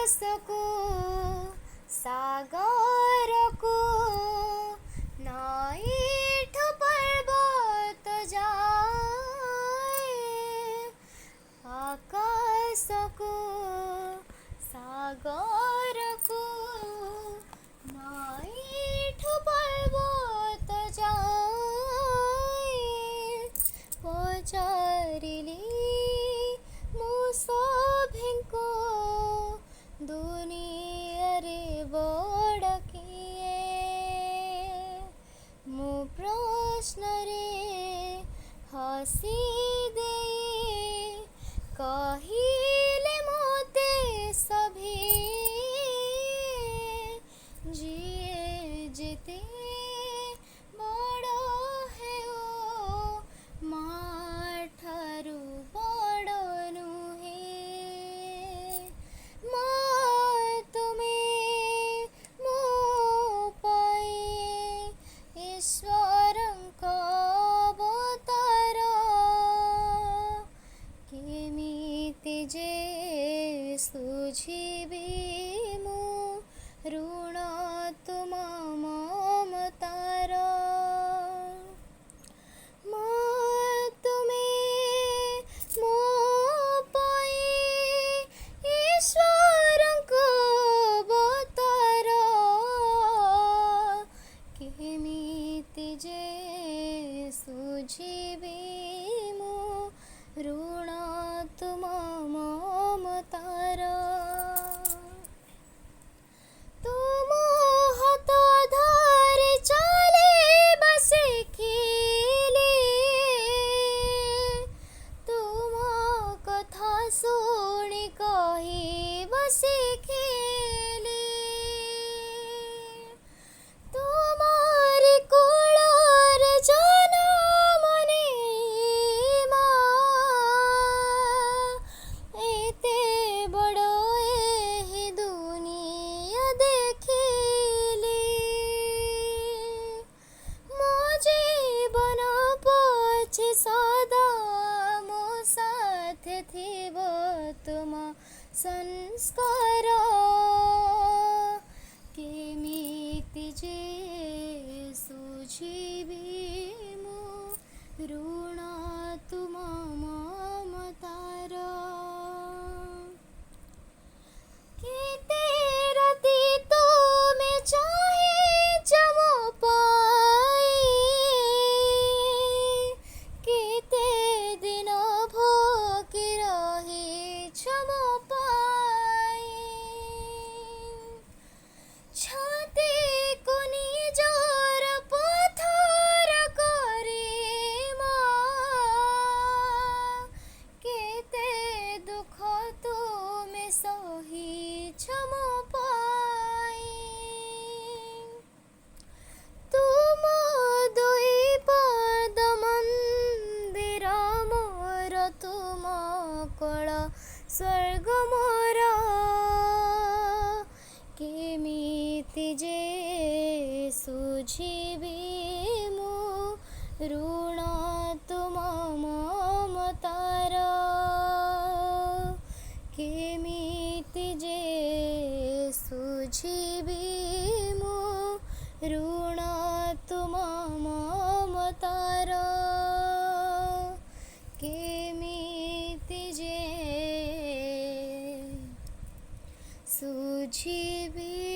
आकाशको सागरको नैठो पर्वत जाए आकाशको सागरको नैठो पर्वत जाए पचारिली मु सभिको दुनिया रे बड़ किए मु प्रश्न रे हसी दे कहिले मोते सभी जिए जेते बड़ हेओ माठारु बड़ नुहे तुमे मो पाए ईश्वरଙ୍କ अवतार केमिति जे सुझिबि मु ऋण तुम ममतार तुमे मो पाए ईश्वरଙ୍କ अवतार केमिति जे सुझिबि मु ऋण तुम ममतार तुम हाथ धरि चलिबा शिखिली तुम कथा शुणि कहिबा शिखिली तुमारी कोଳରେ जन्म नेमा एते बड़ एही दुनिया देखिली मो जीवन पछे सदा मो साथे थिबो तुम संस्कार केमिति जे सुझिबि मु ऋण तुम ममतार केते रति तुमे चाहिछ मो पाए केते दिन भोकी रहिछ मो पाए छाती को निजर पथर करे केते दुख तुमे सहिछ मो पाए तुम दुई पद मन्दिर मोर तुम कोल स्वर्ग मोर केमिति जे सुझिबि मु ऋण तुम ममतार केमिति जे सुझिबि मु ऋण तुम ममतार केमिति जे सुझिबि